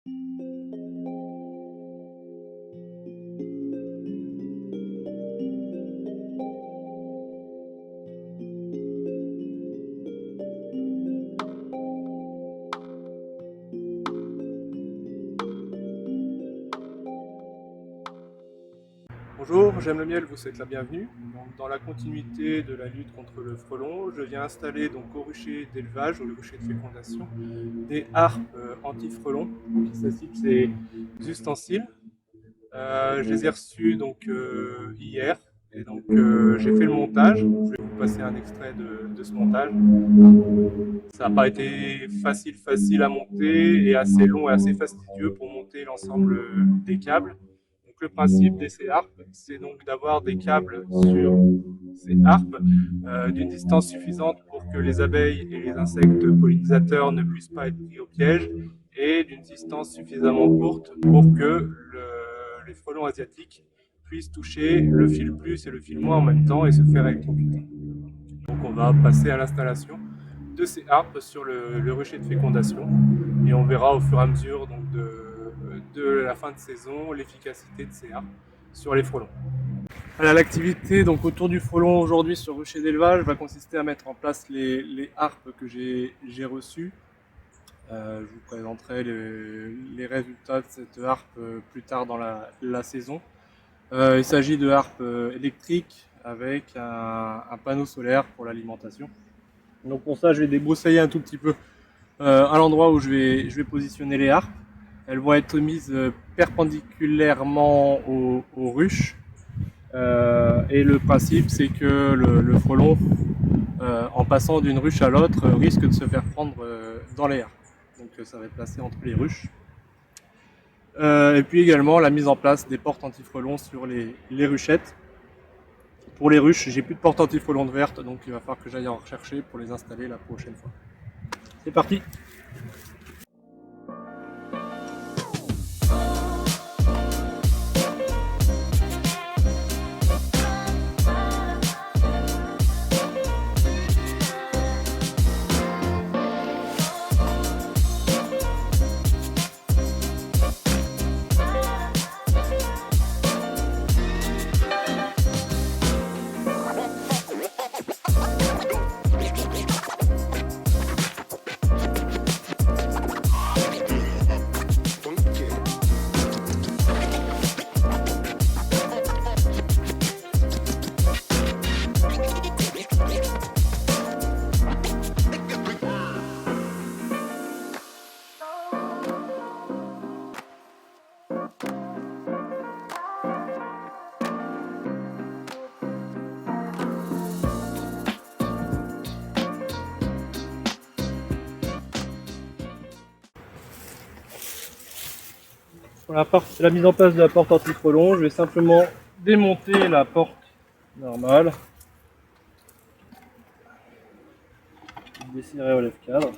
Bonjour, J'aime le miel vous souhaite la bienvenue. Donc, dans la continuité de la lutte contre le frelon, je viens installer donc au rucher d'élevage, au rucher de fécondation, des harpes anti-frelons. Donc, il s'agit de ces ustensiles. Je les ai reçus donc hier et donc j'ai fait le montage. Je vais vous passer un extrait de ce montage. Ça n'a pas été facile à monter et assez long et assez fastidieux pour monter l'ensemble des câbles. Donc le principe de ces harpes, c'est donc d'avoir des câbles sur ces harpes d'une distance suffisante pour que les abeilles et les insectes pollinisateurs ne puissent pas être pris au piège et d'une distance suffisamment courte pour que les frelons asiatiques puissent toucher le fil plus et le fil moins en même temps et se faire électrocuter. Donc on va passer à l'installation de ces harpes sur le rucher de fécondation et on verra au fur et à mesure donc, de la fin de saison l'efficacité de ces harpes sur les frelons. Alors, l'activité donc autour du frelon aujourd'hui sur rucher d'élevage va consister à mettre en place les harpes que j'ai reçues. Je vous présenterai les résultats de cette harpe plus tard dans la saison. Il s'agit de harpes électriques avec un panneau solaire pour l'alimentation. Donc pour ça, je vais débroussailler un tout petit peu à l'endroit où je vais positionner les harpes. Elles vont être mises perpendiculairement aux ruches. Et le principe, c'est que le frelon, en passant d'une ruche à l'autre, risque de se faire prendre dans les harpes. Donc ça va être placé entre les ruches. Et puis également la mise en place des portes anti-frelons sur les ruchettes. Pour les ruches, j'ai plus de portes anti-frelons de verte, donc il va falloir que j'aille en rechercher pour les installer la prochaine fois. C'est parti! Pour la mise en place de la porte anti-frelon, je vais simplement démonter la porte normale, desserrer au lève-cadre.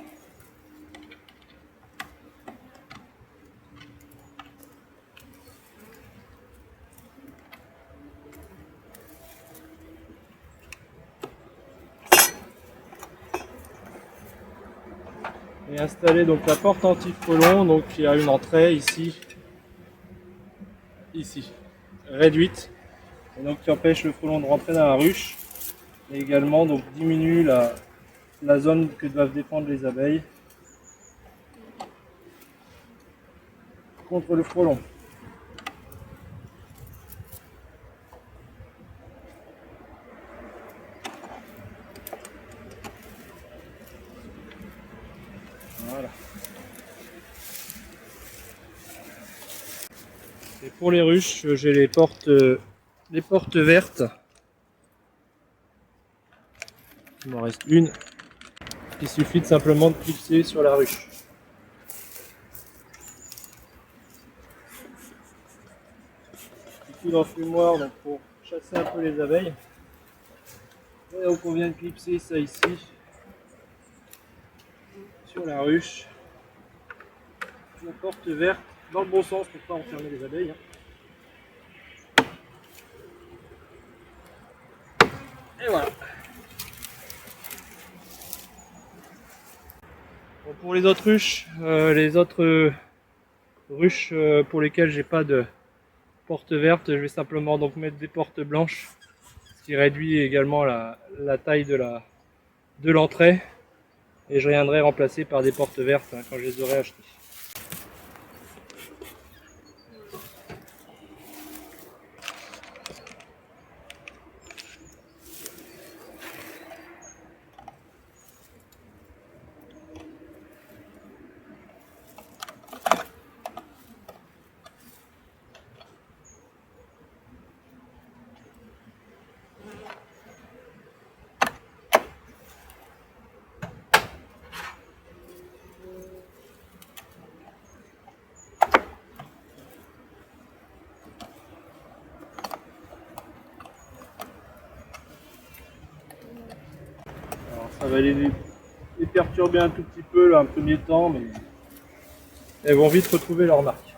Et installer donc la porte anti-frelon, donc il y a une entrée ici, réduite, et donc qui empêche le frelon de rentrer dans la ruche, et également donc diminue la zone que doivent défendre les abeilles contre le frelon. Voilà. Et pour les ruches, j'ai les portes vertes. Il m'en reste une. Il suffit de simplement de clipser sur la ruche. Ici l'enfumoir donc pour chasser un peu les abeilles. Et donc on vient de clipser ça ici sur la ruche. La porte verte dans le bon sens pour pas enfermer les abeilles. Et voilà. Bon, pour les autres ruches, les autres ruches pour lesquelles j'ai pas de porte verte, je vais simplement donc mettre des portes blanches, ce qui réduit également la taille de l'entrée, et je reviendrai remplacer par des portes vertes quand je les aurai achetées. Ça va les perturber un tout petit peu là, un premier temps, mais elles vont vite retrouver leur marque.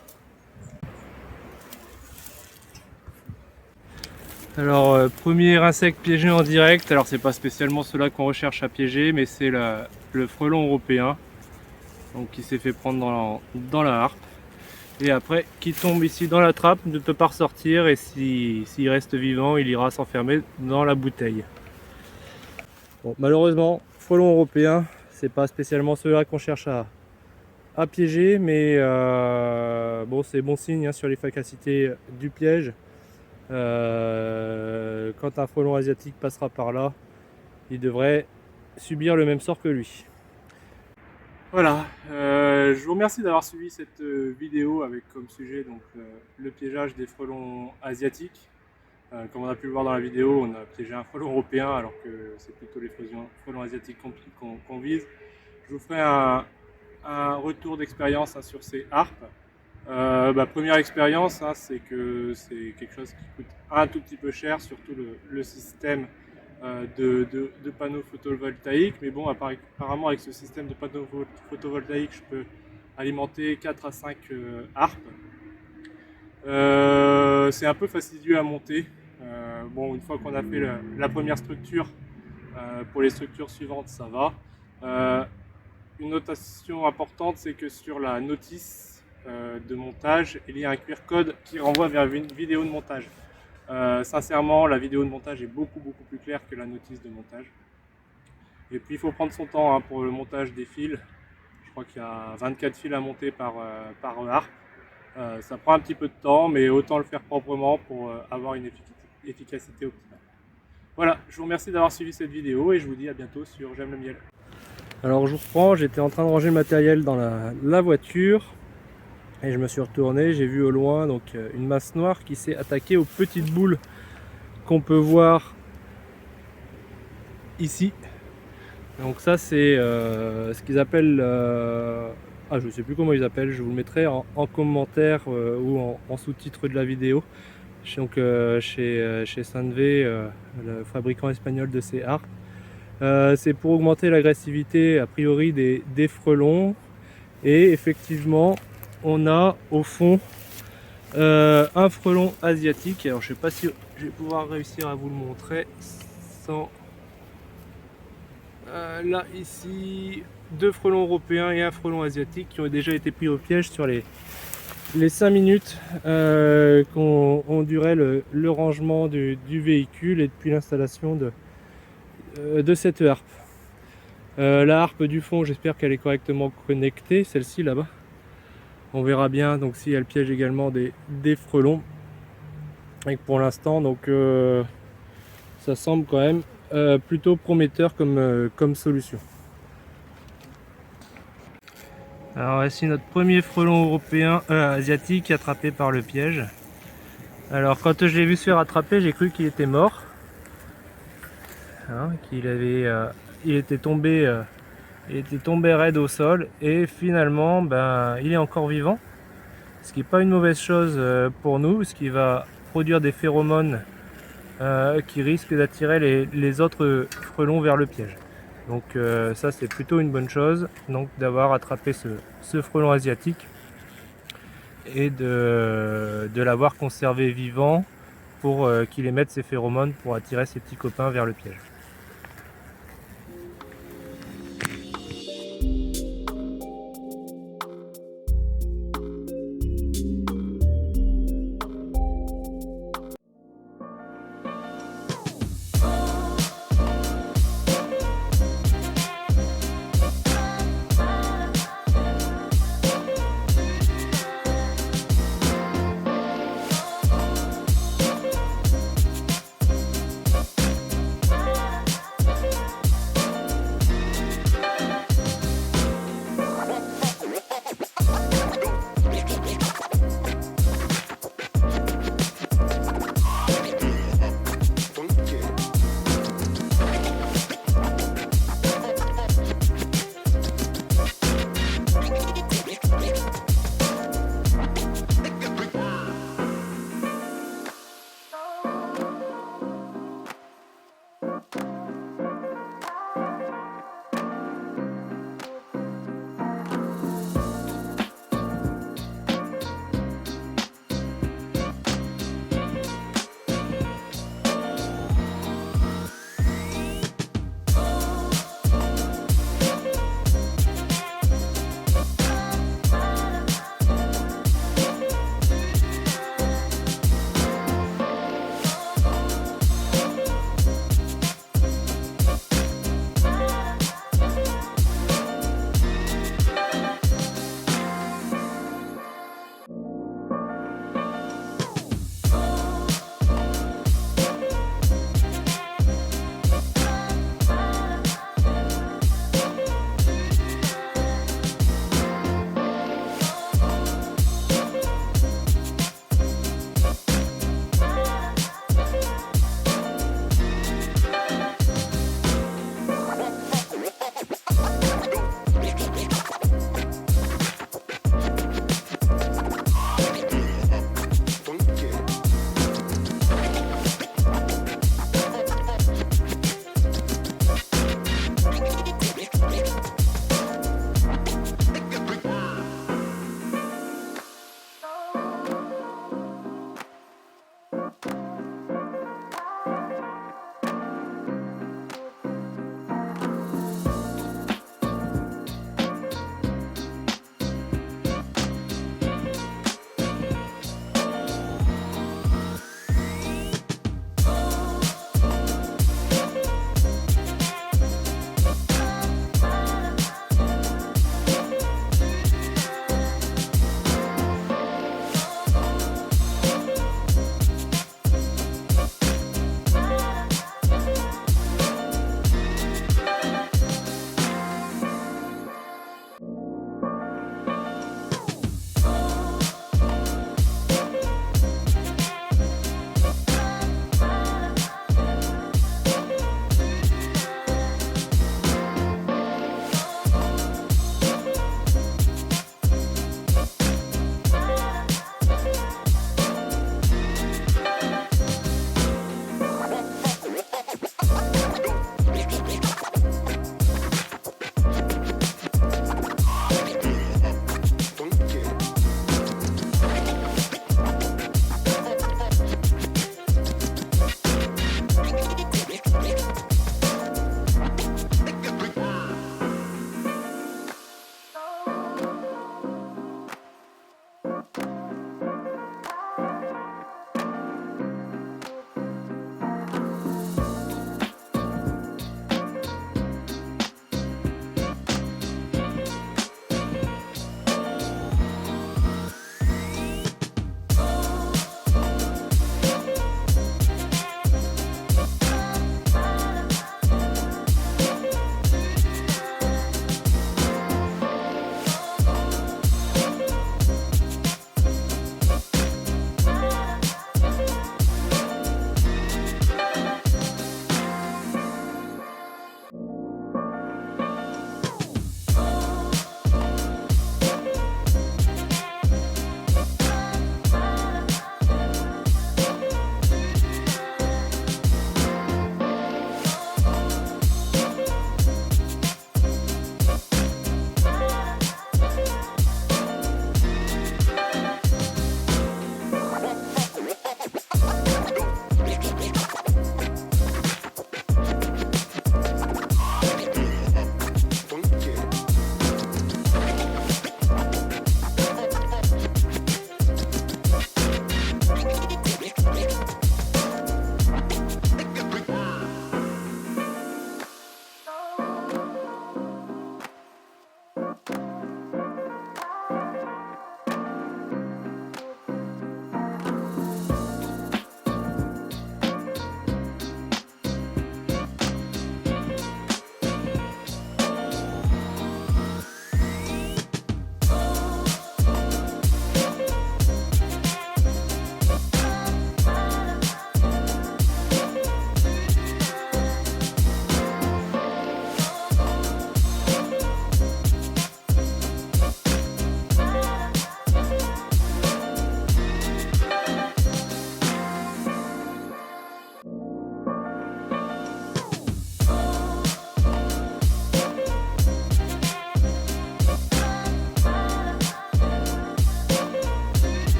Alors premier insecte piégé en direct, alors c'est pas spécialement cela qu'on recherche à piéger, mais c'est le frelon européen, donc qui s'est fait prendre dans la harpe, et après qui tombe ici dans la trappe, ne peut pas ressortir, et s'il reste vivant, il ira s'enfermer dans la bouteille. Bon, malheureusement, frelon européen, c'est pas spécialement cela qu'on cherche à piéger, mais bon, c'est bon signe sur l'efficacité du piège. Quand un frelon asiatique passera par là, il devrait subir le même sort que lui. Voilà, je vous remercie d'avoir suivi cette vidéo avec comme sujet donc, le piégeage des frelons asiatiques. Comme on a pu le voir dans la vidéo, on a piégé un frelon européen alors que c'est plutôt les frelons asiatiques qu'on vise. Je vous ferai un retour d'expérience sur ces harpes. Première expérience, c'est que c'est quelque chose qui coûte un tout petit peu cher, surtout le système de panneaux photovoltaïques. Mais bon, apparemment avec ce système de panneaux photovoltaïques, je peux alimenter 4 à 5 harpes. C'est un peu fastidieux à monter. Bon, une fois qu'on a fait la première structure, pour les structures suivantes, ça va. Une notation importante, c'est que sur la notice de montage, il y a un QR code qui renvoie vers une vidéo de montage. Sincèrement, la vidéo de montage est beaucoup plus claire que la notice de montage. Et puis il faut prendre son temps pour le montage des fils. Je crois qu'il y a 24 fils à monter par harpe. Ça prend un petit peu de temps, mais autant le faire proprement pour avoir une efficacité optimale. Voilà, je vous remercie d'avoir suivi cette vidéo et je vous dis à bientôt sur J'aime le miel. Alors je vous reprends, j'étais en train de ranger le matériel dans la voiture et je me suis retourné, j'ai vu au loin donc une masse noire qui s'est attaquée aux petites boules qu'on peut voir ici. Donc ça c'est ce qu'ils appellent, je ne sais plus comment ils appellent, je vous le mettrai en commentaire ou en sous-titre de la vidéo. Donc chez Sanve, le fabricant espagnol de ces harpes. C'est pour augmenter l'agressivité a priori des frelons, et effectivement on a au fond un frelon asiatique. Alors je sais pas si je vais pouvoir réussir à vous le montrer sans là ici, deux frelons européens et un frelon asiatique qui ont déjà été pris au piège sur les 5 minutes qu'ont duré le rangement du véhicule et depuis l'installation de cette harpe. La harpe du fond, j'espère qu'elle est correctement connectée, celle-ci là-bas. On verra bien donc si elle piège également des frelons. Et pour l'instant, donc ça semble quand même plutôt prometteur comme solution. Alors voici notre premier frelon européen asiatique attrapé par le piège. Alors quand je l'ai vu se faire attraper, j'ai cru qu'il était mort, il était tombé raide au sol, et finalement il est encore vivant, ce qui n'est pas une mauvaise chose pour nous, ce qui va produire des phéromones qui risquent d'attirer les autres frelons vers le piège. Donc ça c'est plutôt une bonne chose, donc d'avoir attrapé ce frelon asiatique et de l'avoir conservé vivant pour qu'il émette ses phéromones pour attirer ses petits copains vers le piège.